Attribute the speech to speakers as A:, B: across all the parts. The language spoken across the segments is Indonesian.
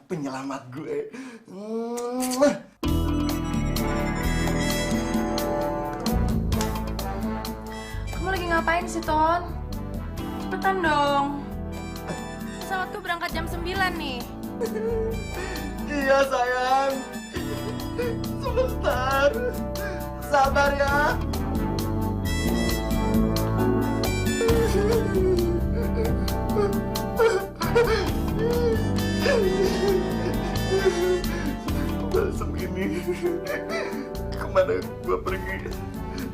A: penyelamat gue.
B: Kamu lagi ngapain sih, Ton? Cepetan dong. Pesawatku berangkat jam 9 nih.
A: Iya sayang. Sebentar. Sabar ya. Balsam ini kemana gue pergi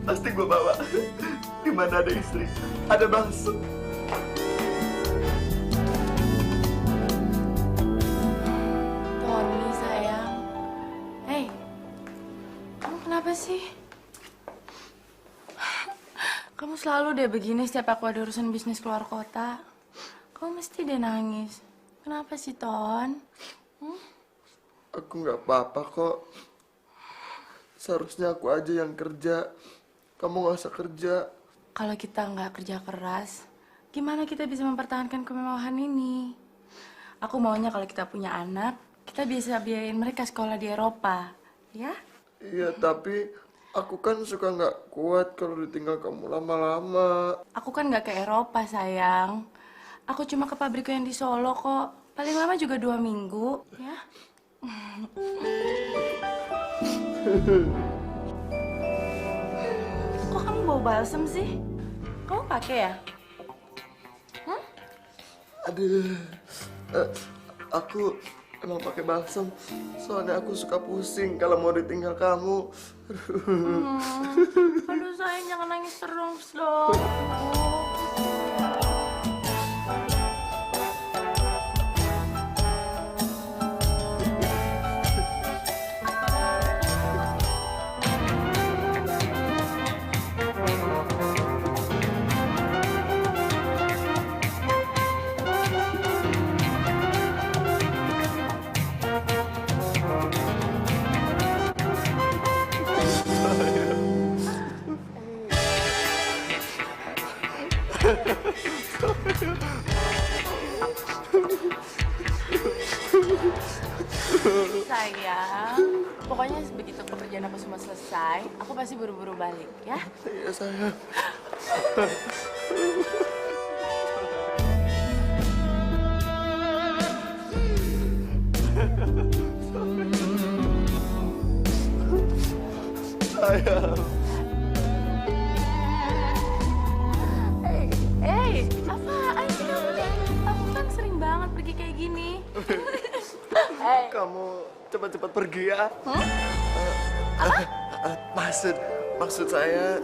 A: pasti gue bawa. Dimana ada istri ada balsam.
B: Tony sayang. Hei, kamu kenapa sih? Kamu selalu deh begini setiap aku ada urusan bisnis keluar kota. Kamu mesti deh nangis. Kenapa sih, Ton?
A: Aku nggak apa-apa kok. Seharusnya aku aja yang kerja. Kamu nggak usah kerja.
B: Kalau kita nggak kerja keras, gimana kita bisa mempertahankan kemewahan ini? Aku maunya kalau kita punya anak, kita bisa biayain mereka sekolah di Eropa, ya?
A: Iya, tapi aku kan suka nggak kuat kalau ditinggal kamu lama-lama.
B: Aku kan nggak ke Eropa, sayang. Aku cuma ke pabrikku yang di Solo kok. Paling lama juga 2 minggu, ya? Kok kamu bau balsam sih? Kamu pakai ya?
A: Aduh, aku emang pakai balsam. Soalnya aku suka pusing kalau mau ditinggal kamu.
B: Aduh sayang, jangan nangis terus dong. Sayang, pokoknya begitu pekerjaan aku semua selesai, aku pasti buru-buru balik, ya?
A: Iya sayang. Sayang.
B: Hey, apaan sih kamu nih? Aku kan sering banget pergi kayak gini.
A: Kamu cepat-cepat pergi ya. Maksud saya,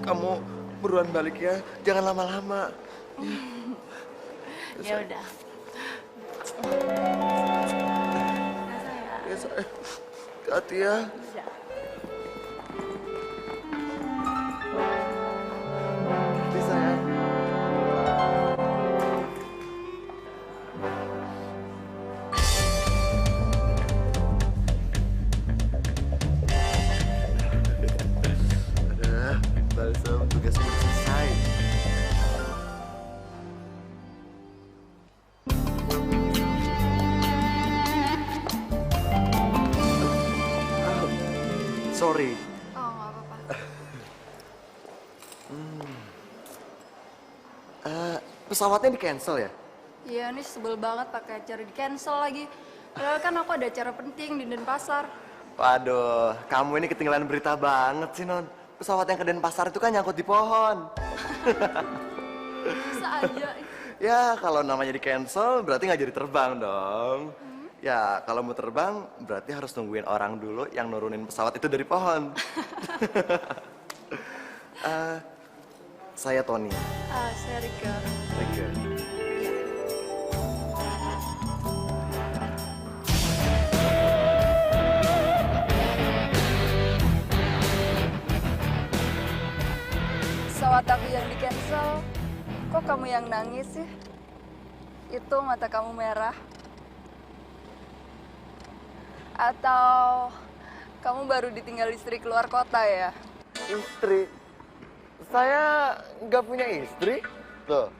A: kamu buruan balik ya. Jangan lama-lama.
B: Ya udah.
A: Ya sayang. Hati-hati ya.
B: Ya.
A: Hati sayang. Ada balsam tugas selesai. Sorry.
C: Oh, nggak apa-apa.
A: Pesawatnya di-cancel ya?
C: Iya, ini sebel banget pakai acara di-cancel lagi. Padahal kan aku ada acara penting di Denpasar.
A: Waduh, kamu ini ketinggalan berita banget sih, Non. Pesawat yang ke Denpasar itu kan nyangkut di pohon.
C: Bisa aja.
A: Ya, kalau namanya di-cancel berarti nggak jadi terbang dong. Ya, kalau mau terbang berarti harus nungguin orang dulu yang nurunin pesawat itu dari pohon. Saya Tony.
C: Saya Rika.
A: Rika.
C: Pesawat aku yang di-cancel. Kok kamu yang nangis sih? Itu mata kamu merah. Atau kamu baru ditinggal istri keluar kota ya?
A: Istri? Saya nggak punya istri. Tuh,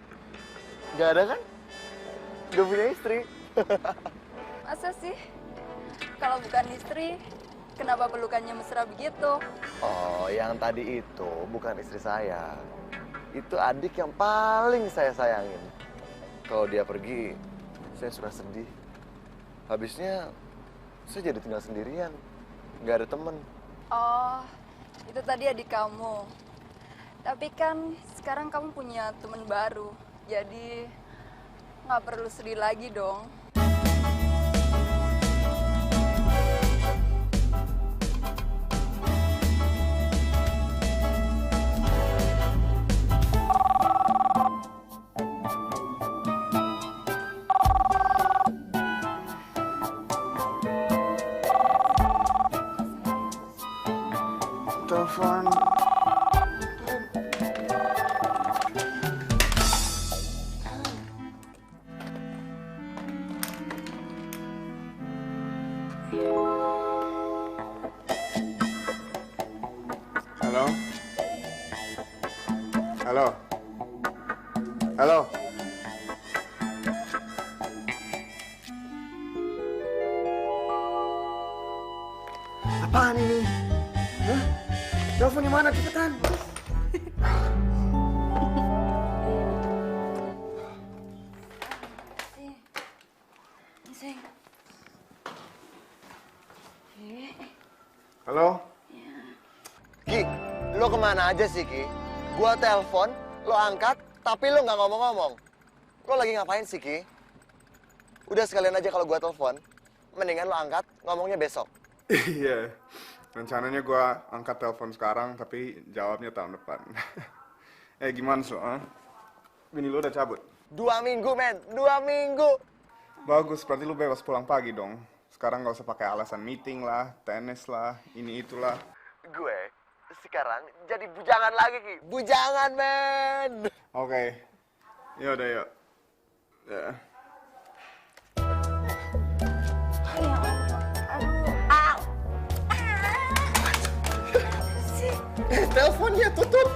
A: nggak ada kan? Nggak punya istri.
C: Masa sih? Kalau bukan istri, kenapa pelukannya mesra begitu?
A: Oh, yang tadi itu bukan istri saya. Itu adik yang paling saya sayangin. Kalau dia pergi, saya suka sedih. Habisnya, saya jadi tinggal sendirian. Nggak ada temen.
C: Oh, itu tadi adik kamu. Tapi kan sekarang kamu punya teman baru. Jadi nggak perlu sedih lagi dong.
D: Telepon. Halo? Halo? Halo? Apaan ini? Hah? Telepon di mana? Cepetan. Halo?
A: Ki, lo kemana aja sih, Ki? Gua telepon, lo angkat, tapi lo nggak ngomong-ngomong. Lo lagi ngapain sih, Ki? Udah sekalian aja kalau gua telepon, mendingan lo angkat, ngomongnya besok.
D: Iya. Rencananya gua angkat telepon sekarang, tapi jawabnya tahun depan. Gimana, So? Bini lu udah cabut?
A: 2 minggu, men. 2 minggu.
D: Bagus, berarti lu bebas pulang pagi dong. Sekarang nggak usah pakai alasan meeting lah, tenis lah, ini itulah.
A: Gue sekarang jadi bujangan lagi, Ki. Bujangan, men.
D: Oke. Yaudah, yuk. Ya.
A: Teleponnya tutup.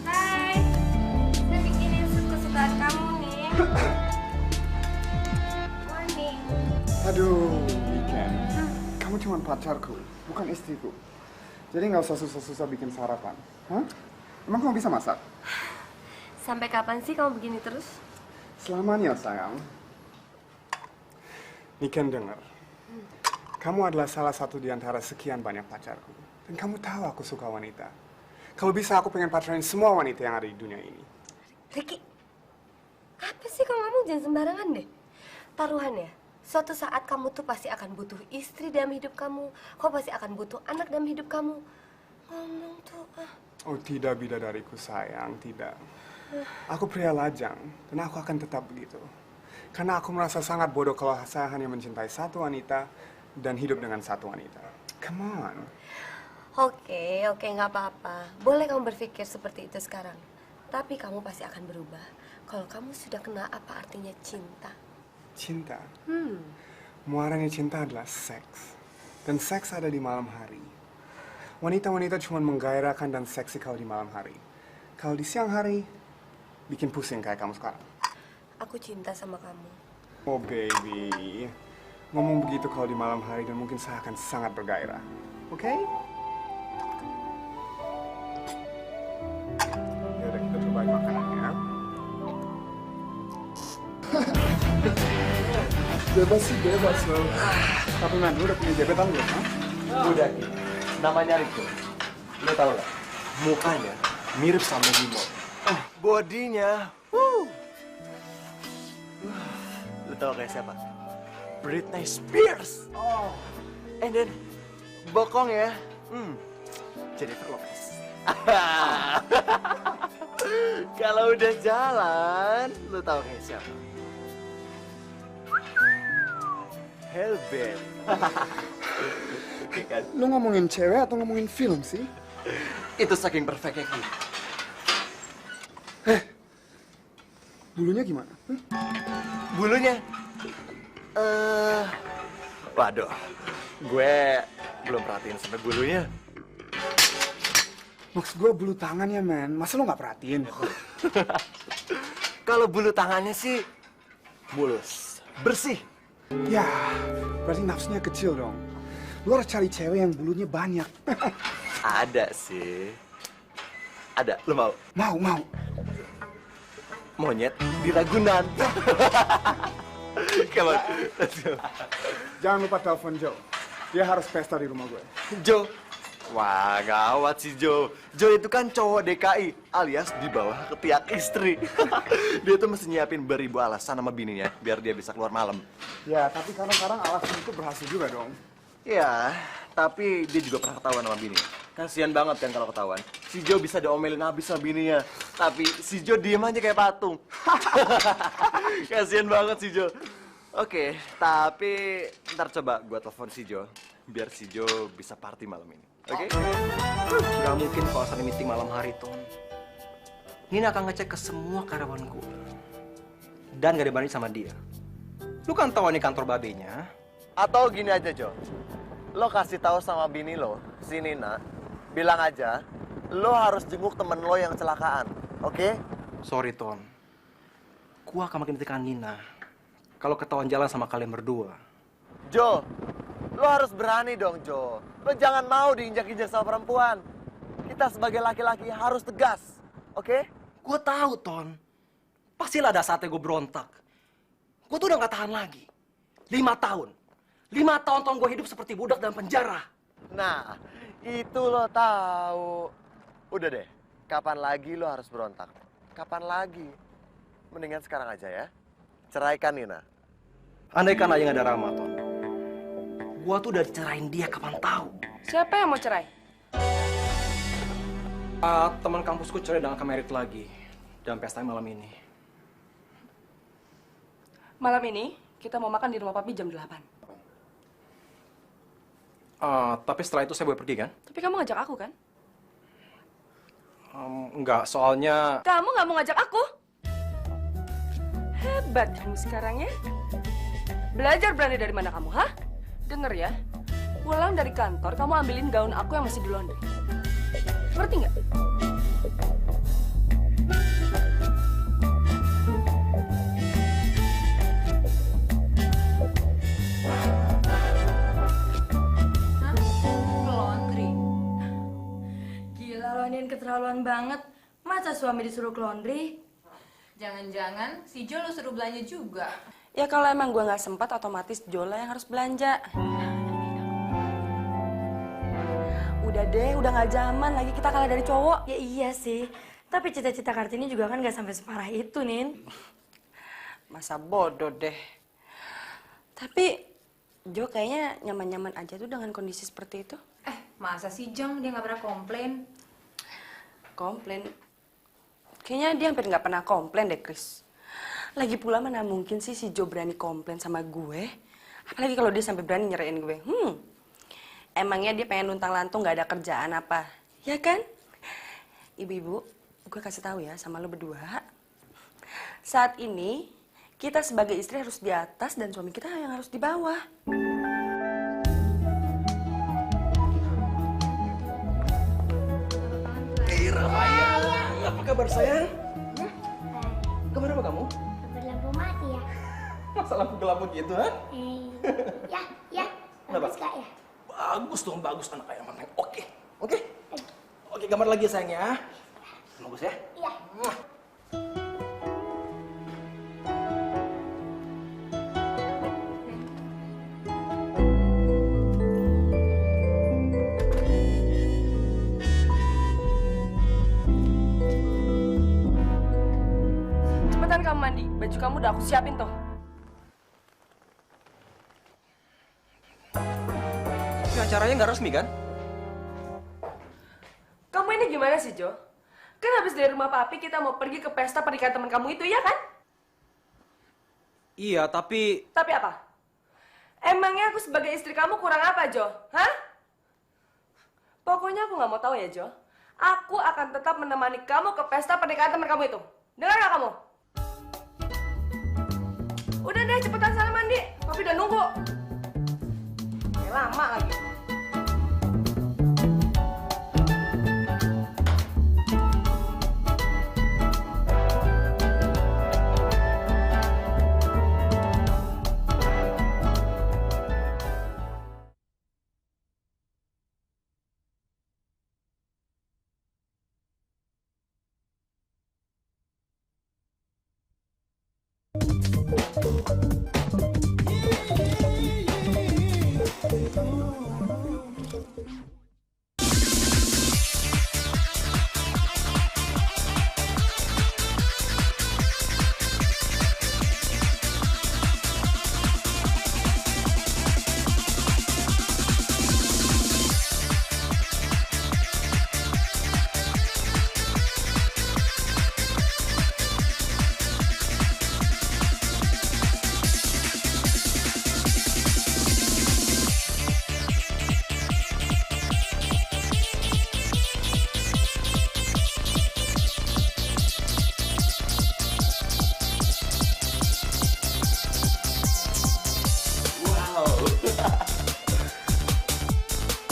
E: Hai, saya bikinin sup kesukaan kamu nih. Morning.
D: Aduh, Weekend. Kamu cuma pacarku, bukan istriku. Jadi nggak usah susah-susah bikin sarapan. Hah? Emang kamu bisa masak?
E: Sampai kapan sih kamu begini terus?
D: Selamanya, sayang. Niken, dengar. Kamu adalah salah satu di antara sekian banyak pacarku. Dan kamu tahu aku suka wanita. Kalau bisa, aku pengen pacarin semua wanita yang ada di dunia ini.
E: Ricky, apa sih kamu ngomong jangan sembarangan deh. Taruhan ya, suatu saat kamu tuh pasti akan butuh istri dalam hidup kamu. Kau pasti akan butuh anak dalam hidup kamu. Ngomong tuh,
D: Oh, tidak, bidadariku sayang, tidak. Aku pria lajang, dan aku akan tetap begitu. Karena aku merasa sangat bodoh kalau saya hanya mencintai satu wanita dan hidup dengan satu wanita. Come on.
E: Oke, nggak apa-apa. Boleh kamu berpikir seperti itu sekarang. Tapi kamu pasti akan berubah kalau kamu sudah kenal apa artinya cinta.
D: Cinta. Muaranya cinta adalah seks. Dan seks ada di malam hari. Wanita-wanita cuma menggairahkan dan seksi kalau di malam hari. Kalau di siang hari, bikin pusing kayak kamu sekarang.
E: Aku cinta sama kamu.
D: Oh baby, ngomong begitu kalau di malam hari dan mungkin saya akan sangat bergairah. Oke? Yaudah, kita cobain makanannya. Bebas sih, bebas loh. Tapi man, lu udah punya gebetan belum? Ha?
A: Udah, Ki. Namanya Rico. Lo tau gak? Mukanya mirip sama Bimo. Bodinya. Lo tau kayak siapa? Britney Spears.
D: Oh,
A: And then bokong ya. Jennifer Lopez. Kalau udah jalan, lu tahu kayak siapa? Hellbent. Oke kan?
D: lu ngomongin cewek atau ngomongin film sih?
A: Itu saking perfectnya gitu.
D: Bulunya gimana?
A: Bulunya? Waduh, gue belum perhatiin sampai bulunya.
D: Maksud gue bulu tangannya, men. Masa lu nggak perhatiin?
A: Kalau bulu tangannya sih mulus, bersih.
D: Ya, berarti nafsunya kecil dong. Lu harus cari cewek yang bulunya banyak.
A: Ada sih. Ada, lu mau?
D: Mau.
A: Monyet di Ragunan. Come on, let's go.
D: Jangan lupa telepon Joe. Dia harus pesta di rumah gue.
A: Joe. Wah, gawat sih Joe. Joe itu kan cowok DKI, alias di bawah ketiak istri. Dia tuh mesti nyiapin beribu alasan sama bininya, biar dia bisa keluar malam.
D: Ya, tapi kadang-kadang alasan itu berhasil juga dong.
A: Ya, tapi dia juga pernah ketahuan sama bininya. Kasian banget kan kalau ketahuan. Si Joe bisa diomelin habis sama bininya. Tapi si Joe diem aja kayak patung. Kasian banget si Joe. Oke, tapi ntar coba gua telepon si Joe. Biar si Joe bisa party malam ini. Oke?
F: Gak mungkin kalau ada meeting malam hari, Ton. Nina akan ngecek ke semua karyawanku. Dan gak dibanding sama dia. Lu kan tahu ini kantor babenya.
A: Atau gini aja, Joe. Lo kasih tahu sama bini lo, si Nina. Bilang aja, lo harus jenguk temen lo yang kecelakaan. Oke?
F: Sorry, Ton. Gua akan makin tekan Nina. Kalau ketahuan jalan sama kalian berdua.
A: Joe, lo harus berani dong, Joe. Lo jangan mau diinjak-injak sama perempuan. Kita sebagai laki-laki harus tegas. Oke?
F: Gue tahu, Ton. Pastilah ada saatnya gue berontak. Gue tuh udah gak tahan lagi. 5 tahun. 5 tahun, Ton, gue hidup seperti budak dalam penjara.
A: Nah, itu lo tahu. Udah deh, kapan lagi lo harus berontak? Kapan lagi? Mendingan sekarang aja ya. Ceraikan Nina.
F: Andai kan aja gak ada Rama, Ton. Gue tuh udah dicerain dia kapan tahu.
B: Siapa yang mau cerai?
F: Teman kampusku cerai dengan Kamerit lagi. Dan pestanya malam ini.
B: Malam ini kita mau makan di rumah papi jam 8.
F: Tapi setelah itu saya boleh pergi, kan?
B: Tapi kamu ngajak aku kan?
F: Enggak, soalnya...
B: Kamu nggak mau ngajak aku? Hebat kamu sekarang ya. Belajar berani dari mana kamu, hah? Dengar ya, pulang dari kantor kamu ambilin gaun aku yang masih di laundry. Ngerti nggak?
C: Hah? Ke laundry?
G: Gila lo, Nin, keterlaluan banget. Masa suami disuruh ke laundry?
H: Jangan-jangan si Jo lo suruh belanja juga.
B: Ya kalau emang gue nggak sempat, otomatis Jola yang harus belanja. Udah deh, udah nggak zaman lagi kita kalah dari cowok.
G: Ya iya sih, tapi cita-cita Kartini juga kan gak sampai separah itu, Nin.
B: Masa bodoh deh. Tapi Jo kayaknya nyaman-nyaman aja tuh dengan kondisi seperti itu.
H: Masa sih Jong dia nggak pernah komplain?
B: Komplain? Kayaknya dia hampir nggak pernah komplain deh, Chris. Lagi pula mana mungkin sih si Jo berani komplain sama gue. Apalagi kalau dia sampai berani nyerain gue. Emangnya dia pengen luntang-lantung nggak ada kerjaan apa? Ya kan? Ibu-ibu, gue kasih tahu ya sama lo berdua. Saat ini, kita sebagai istri harus di atas dan suami kita yang harus di bawah.
F: Apa kabar, sayang? Kemana apa kamu?
I: Berlampu mati ya?
F: Masa lampu gelap begitu, ha?
I: Ya,
F: Kenapa?
I: bagus gak ya?
F: Bagus dong, bagus anak ayam manteng. Oke. Oke, gambar lagi ya, sayang ya. Bagus ya?
I: Iya.
B: Cepetan kamu mandi, baju kamu udah aku siapin tuh.
F: acaranya nggak resmi kan?
B: Kamu ini gimana sih, Jo? Kan habis dari rumah papi kita mau pergi ke pesta pernikahan teman kamu itu, ya kan?
F: Iya, tapi...
B: Tapi apa? Emangnya aku sebagai istri kamu kurang apa, Jo? Hah? Pokoknya aku nggak mau tahu ya, Jo. Aku akan tetap menemani kamu ke pesta pernikahan teman kamu itu. Dengar nggak kamu? Udah deh, cepetan sana mandi. Papi udah nunggu. Kayak lama lagi.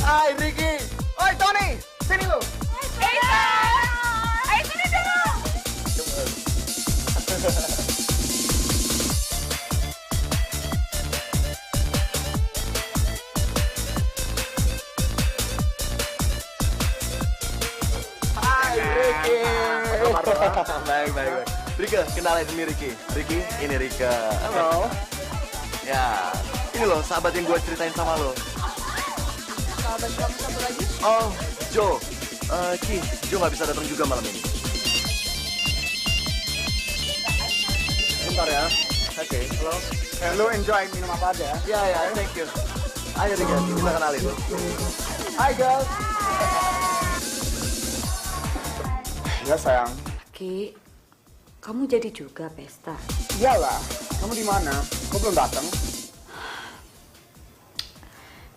A: Hai Ricky, oi Tony, sini lu.
B: Ayo sini dong.
A: Hai Ricky. Baik, baik, baik. Rika, kenalin ini Ricky. Ricky, ini Rika. Halo. Ya, ini loh sahabat yang gue ceritain sama lo.
C: Sahabat kamu satu lagi?
A: Oh, Jo. Ki, Jo nggak bisa datang juga malam ini.
D: Bentar ya.
A: Oke.
D: Halo. Lu enjoy minum apa aja ya?
A: Ya, ya, thank you. Ayo Rika, kita kenalin. Hai girls.
D: Ya sayang.
J: Ki, kamu jadi juga pesta?
D: Iyalah. Kamu di mana? Kok belum datang?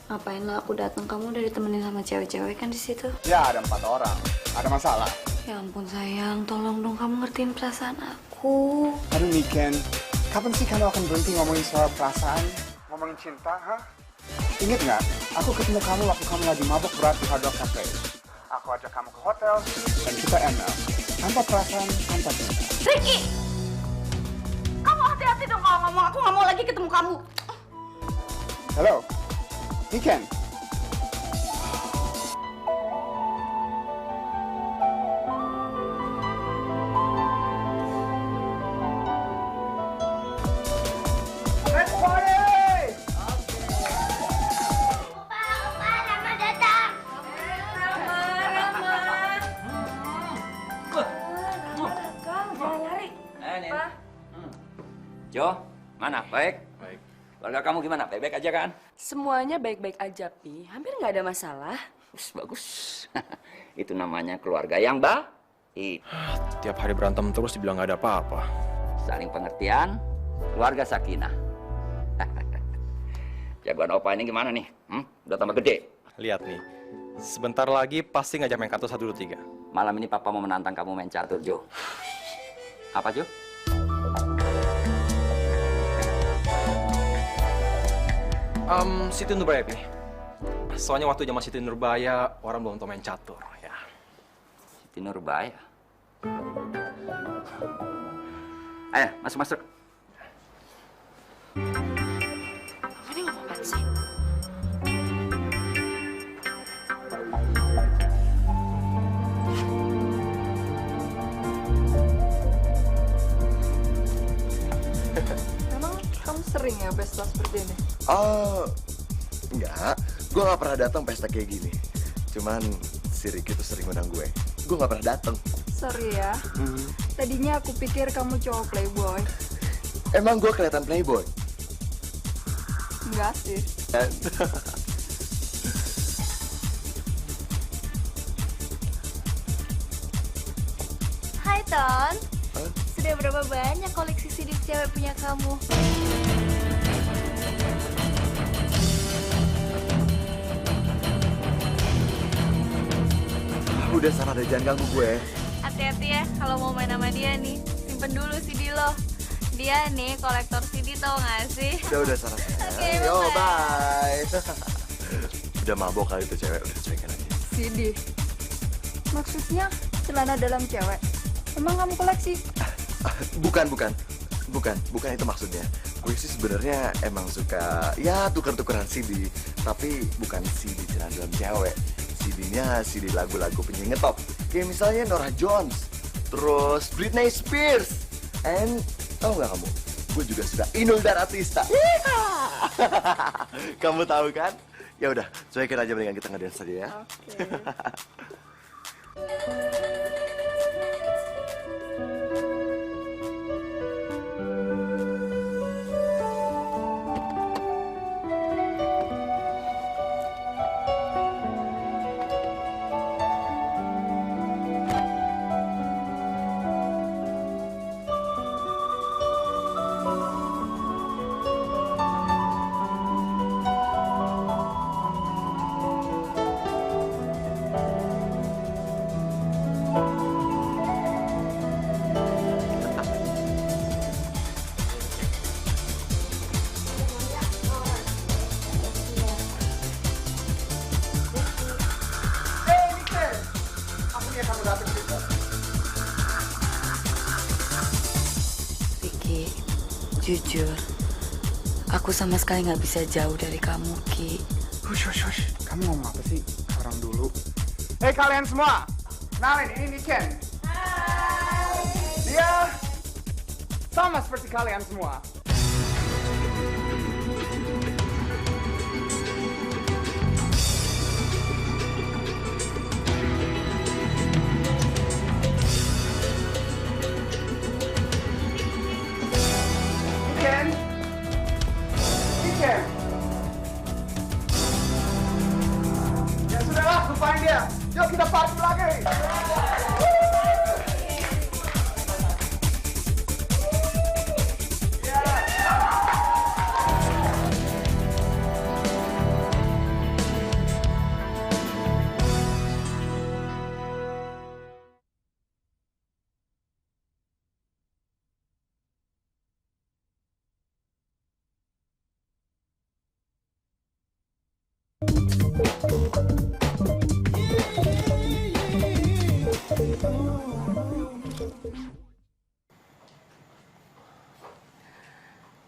J: Ngapain lah aku datang? Kamu udah ditemenin sama cewek-cewek kan di situ?
D: Ya ada 4 orang. Ada masalah?
J: Ya ampun sayang, tolong dong kamu ngertiin perasaan aku.
D: Aduh Niken, kapan sih kamu akan berhenti ngomongin soal perasaan? Ngomongin cinta, ha? Ingat nggak? Aku ketemu kamu waktu kamu lagi mabuk berat di Hard Rock Cafe. Aku ajak kamu ke hotel dan kita ML. Tanpa perasaan, tanpa cinta.
J: Ricky! Kamu hati-hati dong kalau ngomong. Aku nggak mau lagi ketemu kamu.
D: Halo, Niken.
K: Jo, mana? Baik? Baik. Keluarga kamu gimana? Baik-baik aja kan?
B: Semuanya baik-baik aja, Pi. Hampir nggak ada masalah.
K: Bagus. Itu namanya keluarga yang baik.
F: Tiap hari berantem terus dibilang nggak ada apa-apa.
K: Saling pengertian, keluarga sakinah. Jagoan Opa ini gimana nih? Udah tambah gede?
F: Lihat nih, sebentar lagi pasti ngajak main kartu 1, 2, 3.
K: Malam ini Papa mau menantang kamu main catur, Jo. Apa, Jo?
F: Siti Nurbaya, Pi. Soalnya waktu zaman Siti Nurbaya, orang belum tahu main catur, ya.
K: Siti Nurbaya? Ayo, masuk-masuk.
B: Ini ngomong apa sih?
C: Emang kamu sering ya pesta seperti ini?
A: Oh, enggak. Gue nggak pernah datang pesta kayak gini. Cuman si Ricky tuh sering undang gue. Gue nggak pernah datang.
C: Sorry ya. Tadinya aku pikir kamu cowok playboy.
A: Emang gue kelihatan playboy?
C: Enggak sih. Hai Ton, sudah berapa banyak koleksi CD cewek punya kamu?
A: Udah sana deh, jangan ganggu gue.
C: Hati-hati ya kalau mau main sama dia nih. Simpen dulu CD lo. Dia nih kolektor CD tau gak sih?
A: Udah sana.
C: Oke,
A: Yo,
C: bye.
A: bye. Udah mabok kali itu cewek, udah cuekin aja.
C: CD? Maksudnya celana dalam cewek? Emang kamu koleksi?
A: Bukan itu maksudnya. Gue sih sebenarnya emang suka ya tuker-tukeran CD, tapi bukan CD celana dalam cewek. CD-nya CD lagu-lagu penyanyi ngetop. Kayak misalnya Norah Jones, terus Britney Spears, and tahu nggak kamu? Gue juga suka Inul Daratista. Kamu tahu kan? Ya udah, cuekin aja mendingan kita ngedance saja ya.
C: Oke.
G: Ki, jujur, aku sama sekali nggak bisa jauh dari kamu, Ki.
D: Hush. Kamu ngomong apa sih? Orang dulu. Hei kalian semua, kenalin ini Niken. Hai. Dia sama seperti kalian semua. Niken. Ya sudahlah, lupain dia. Yuk kita party lagi.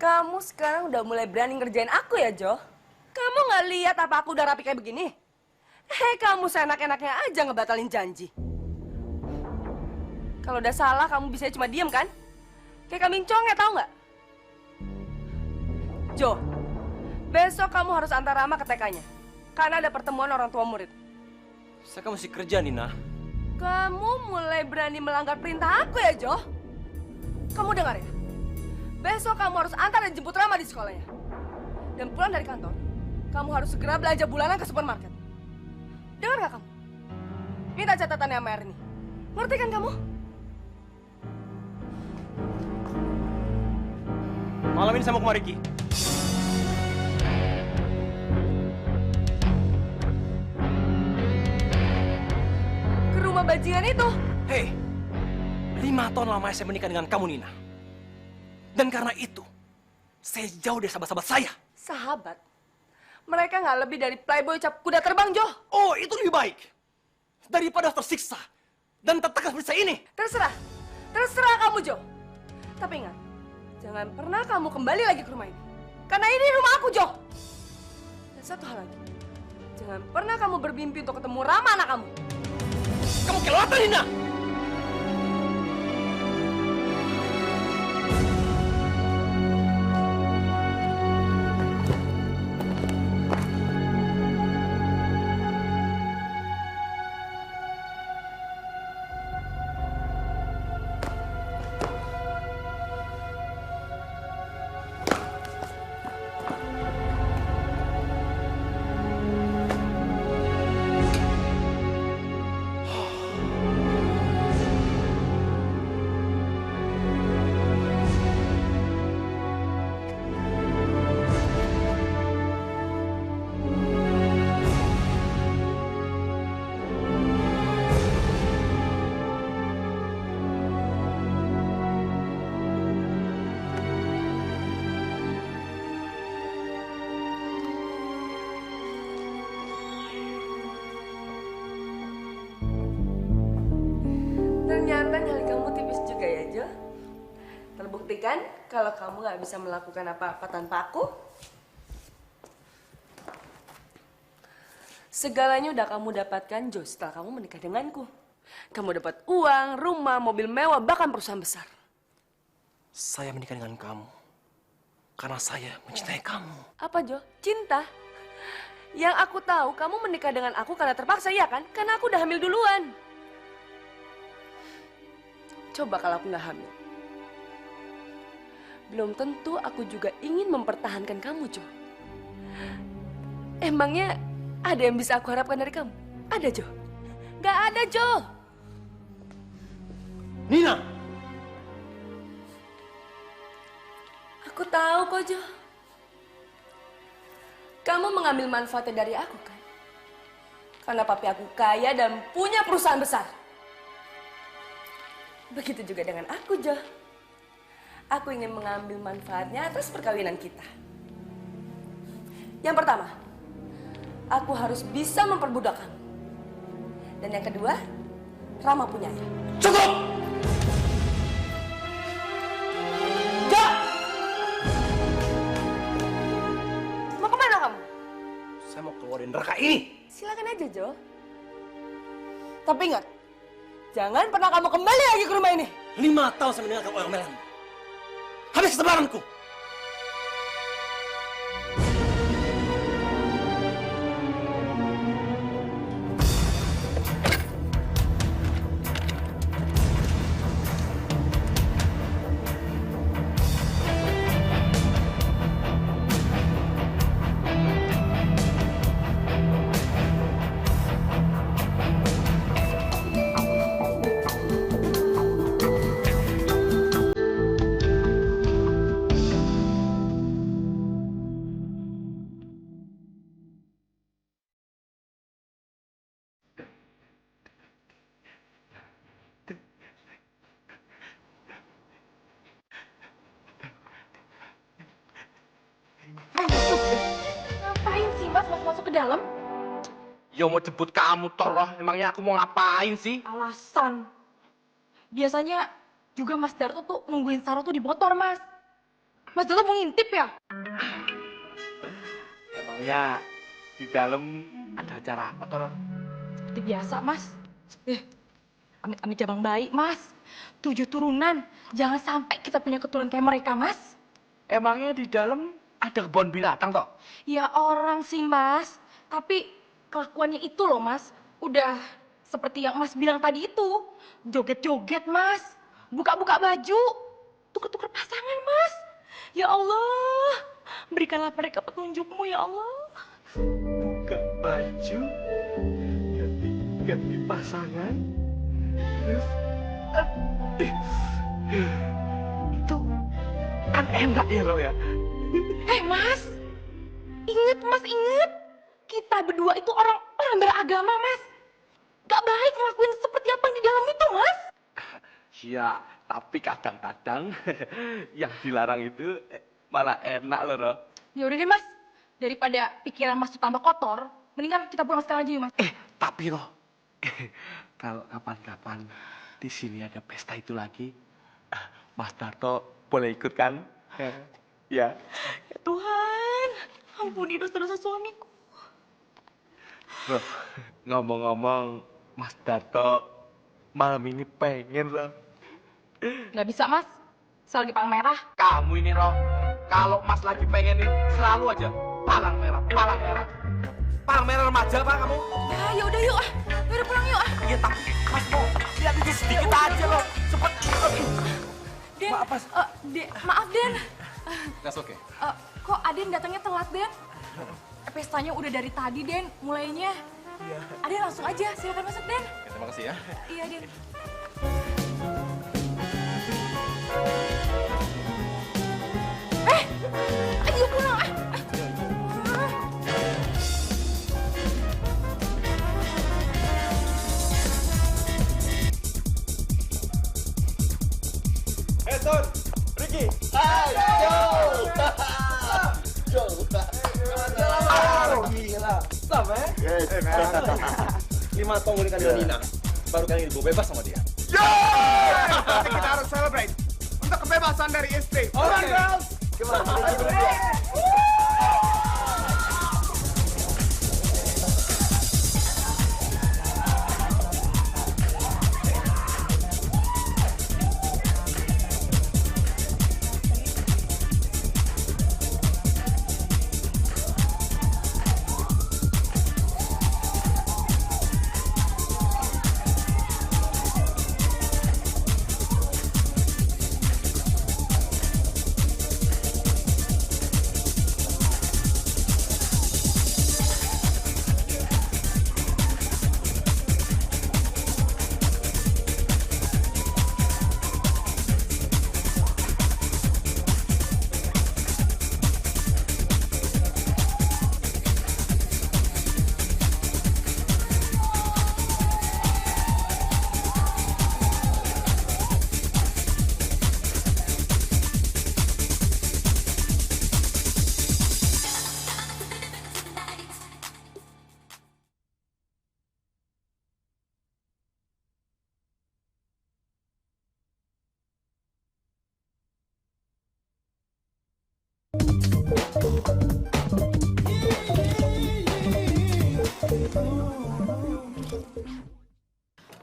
B: Kamu sekarang udah mulai berani ngerjain aku ya, Jo? Kamu nggak lihat apa aku udah rapi kayak begini? Hei, kamu seenak-enaknya aja ngebatalin janji. Kalau udah salah, kamu bisa cuma diem kan? Kayak kambing conge, tau nggak? Jo, besok kamu harus antar Rama ke TK-nya. Karena ada pertemuan orang tua murid.
F: Saya kan mesti kerja, Nina.
B: Kamu mulai berani melanggar perintah aku ya, Jo? Kamu dengar ya? Besok kamu harus antar dan jemput Rama di sekolahnya. Dan pulang dari kantor, kamu harus segera belanja bulanan ke supermarket. Dengar gak kamu? Minta catatannya sama Ernie. Ngerti kan kamu?
F: Malam ini saya mau ke Mariki.
B: Ke rumah bajingan itu.
F: Hei, 5 tahun lamanya saya menikah dengan kamu, Nina. Dan karena itu, saya jauh dari sahabat-sahabat saya.
B: Sahabat? Mereka nggak lebih dari playboy cap kuda terbang, Jo.
F: Oh, itu lebih baik. Daripada tersiksa dan tertekan seperti saya ini.
B: Terserah kamu, Jo. Tapi ingat, jangan pernah kamu kembali lagi ke rumah ini. Karena ini rumah aku, Jo. Dan satu hal lagi, jangan pernah kamu bermimpi untuk ketemu Rama anak kamu.
F: Kamu kelewatan, Nina.
B: buktikan kalau kamu nggak bisa melakukan apa-apa tanpa aku. Segalanya udah kamu dapatkan, Jo, setelah kamu menikah denganku. Kamu dapat uang, rumah, mobil mewah, bahkan perusahaan besar.
F: Saya menikah dengan kamu karena saya mencintai kamu.
B: Apa, Jo? Cinta? Yang aku tahu, kamu menikah dengan aku karena terpaksa, ya kan? Karena aku udah hamil duluan. Coba kalau aku nggak hamil. Belum tentu aku juga ingin mempertahankan kamu, Jo. Emangnya ada yang bisa aku harapkan dari kamu? Ada, Jo? Nggak ada, Jo.
F: Nina!
B: Aku tahu kok, Jo. Kamu mengambil manfaatnya dari aku, kan? Karena papi aku kaya dan punya perusahaan besar. Begitu juga dengan aku, Jo. Aku ingin mengambil manfaatnya atas perkawinan kita. Yang pertama, aku harus bisa memperbudak kamu. Dan yang kedua, Rama punyanya.
F: Cukup!
B: Jo! Mau kemana kamu?
F: Saya mau keluarin neraka ini.
B: Silakan aja, Jo. Tapi ingat, jangan pernah kamu kembali lagi ke rumah ini.
F: 5 tahun saya mendengarkan omelan. Habis kesebaranku.
J: Ngapain sih Mas masuk ke dalam?
L: Yo mau jemput kamu toh, emangnya aku mau ngapain sih?
J: Alasan. Biasanya juga Mas Darto tuh nungguin Saro tuh di motor, Mas. Mas Darto mau ngintip ya?
L: Emangnya di dalam ada acara apa toh?
J: Seperti biasa, Mas. Amit-amit jabang bayi, Mas. 7 turunan. Jangan sampai kita punya keturunan kayak mereka, Mas.
L: Emangnya di dalam ada kebun binatang toh?
J: Ya orang sih, Mas. Tapi kelakuannya itu loh, Mas. Udah seperti yang Mas bilang tadi itu. Joget-joget, Mas. Buka-buka baju. Tuker-tuker pasangan, Mas. Ya Allah. Berikanlah mereka petunjukmu, ya Allah.
L: Buka baju, ganti pasangan, terus itu kan enak ya lo ya.
J: Mas. Ingat, Mas, ingat. Kita berdua itu orang beragama, Mas. Gak baik ngelakuin seperti apa yang di dalam itu, Mas.
L: Ya, tapi kadang-kadang yang dilarang itu malah enak loh, Ro.
J: Ya udah deh, Mas. Daripada pikiran Mas tuh tambah kotor, mendingan kita pulang sekarang aja yuk, Mas.
L: Tapi Ro, kalau kapan-kapan di sini ada pesta itu lagi, Mas Darto boleh ikut kan? Ya.
J: Ya Tuhan, ampuni dosa-dosa suamiku.
L: Bro, ngomong-ngomong, Mas Darto malam ini pengen loh.
J: Gak bisa, Mas. Saya lagi palang merah.
L: Kamu ini, Ro, kalau Mas lagi pengen nih, selalu aja palang merah, palang merah. Palang merah remaja, Pak, kamu?
J: Ya udah yuk, Yaudah pulang yuk,
L: Iya, tapi Mas mau lihat itu sedikit aja loh. Cepet.
J: Den, maaf, Den.
F: That's okay.
J: Kok Aden datangnya telat, Den? Pestanya udah dari tadi, Den, mulainya.
F: Iya.
J: Aden langsung aja, silakan masuk, Den.
F: Ya, terima kasih ya.
J: Iya, Den. Ayo pulang,
A: Son, Ricky. Joe.
F: Gila. Stop, Lima tahun menikah dengan Nina. Baru kali ini gue bebas sama dia.
D: Kita harus celebrate. Untuk pembebasan dari istri. Alright, girls.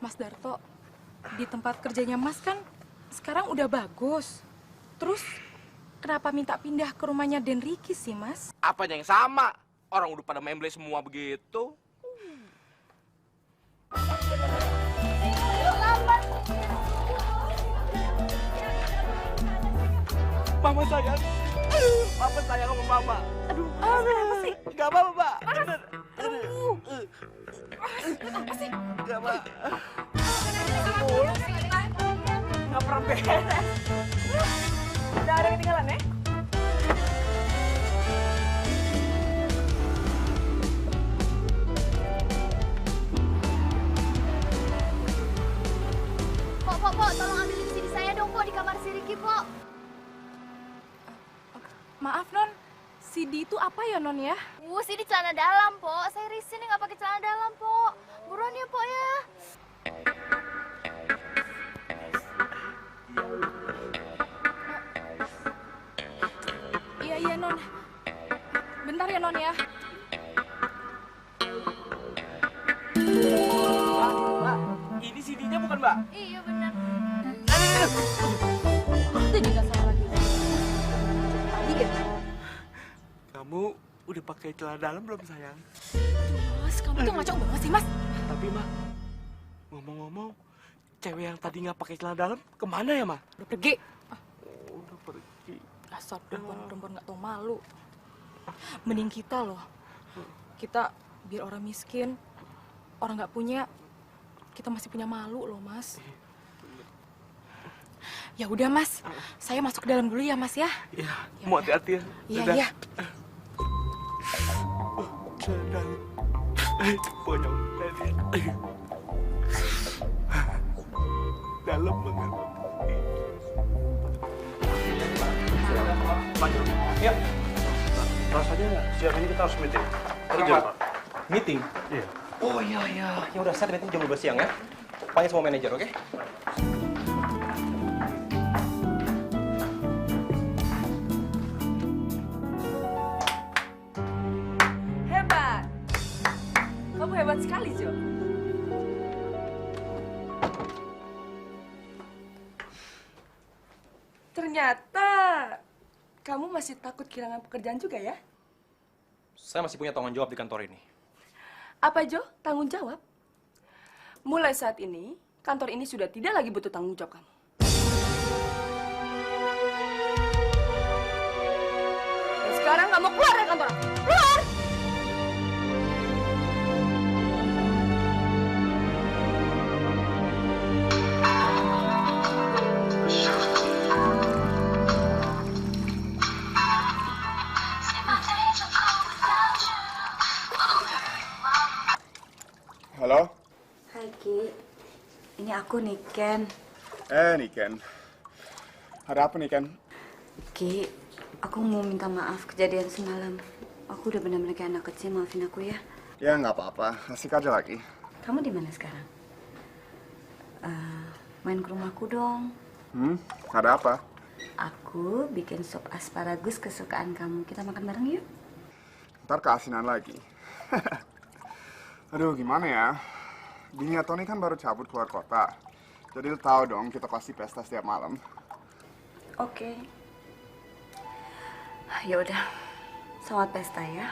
J: Mas Darto, di tempat kerjanya Mas kan sekarang udah bagus. Terus kenapa minta pindah ke rumahnya Den Ricky sih, Mas?
L: Apanya yang sama? Orang udah pada memble semua begitu. Mama sayang. Papa sayang sama Mama.
J: Aduh, kenapa sih?
L: Gak apa-apa, Pak.
J: Apa sih?
L: Gak apa.
J: Nggak pernah beres. Udah ada yang ketinggalan ya?
I: Pok, tolong ambilin CD saya dong, Pok, di kamar si Ricky, Pok.
J: Maaf, Non. CD itu apa ya, Non ya?
I: CD celana dalam, Pok. Saya risih nih nggak pakai celana dalam, Pok. Buruan ya, Pok ya.
J: Iya, Non. Bentar ya, Non ya.
L: Mbak, ini CD-nya bukan, Mbak?
I: Iya, benar.
J: Itu juga salah lagi. Tadi ya?
L: Kamu udah pakai celana dalam belum, sayang?
J: Mas, kamu tuh ngaco banget sih, Mas.
L: Tapi, Mbak, ngomong-ngomong, cewek yang tadi nggak pakai celana dalam kemana ya, Ma?
J: Udah pergi.
L: Udah pergi.
J: Dasar perempuan nggak tahu malu. Mending kita loh. Kita biar orang miskin, orang nggak punya, kita masih punya malu loh, Mas. Ya udah, Mas. Saya masuk ke dalam dulu ya, Mas ya.
L: Iya, mau hati-hati ya.
J: Iya,
L: Dadah.
J: iya.
L: Celana bonyong dalam banget.
F: Lanjut. Ya. Rasanya siang ini kita harus meeting.
L: Kerja, Pak.
F: Meeting?
L: Iya.
F: Oh iya. Ya udah, saya meeting jam 12 siang ya. Panggil semua manajer, oke?
B: Hebat. Kamu hebat sekali, Jo. Ternyata kamu masih takut kehilangan pekerjaan juga ya?
F: Saya masih punya tanggung jawab di kantor ini.
B: Apa, Jo? Tanggung jawab? Mulai saat ini, kantor ini sudah tidak lagi butuh tanggung jawab kamu. Dan sekarang kamu keluar dari kantor aku. Keluar!
D: Halo?
G: Hai Ki, ini aku Niken.
D: Niken. Ada apa, Niken?
G: Ki, aku mau minta maaf kejadian semalam. Aku udah benar-benar kayak anak kecil, maafin aku ya.
D: Ya, nggak apa-apa. Asik aja lagi.
G: Kamu di mana sekarang? Main ke rumahku dong.
D: Ada apa?
G: Aku bikin sup asparagus kesukaan kamu. Kita makan bareng yuk.
D: Ntar keasinan lagi. Aduh, gimana ya? Dini atau Tony kan baru cabut keluar kota. Jadi lu tahu dong, kita pasti pesta setiap malam.
G: Oke. Ya udah. Selamat pesta ya.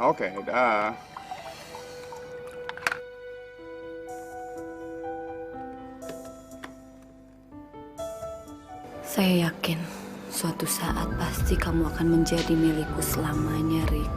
D: Oke, udah.
G: Saya yakin suatu saat pasti kamu akan menjadi milikku selamanya, Rick.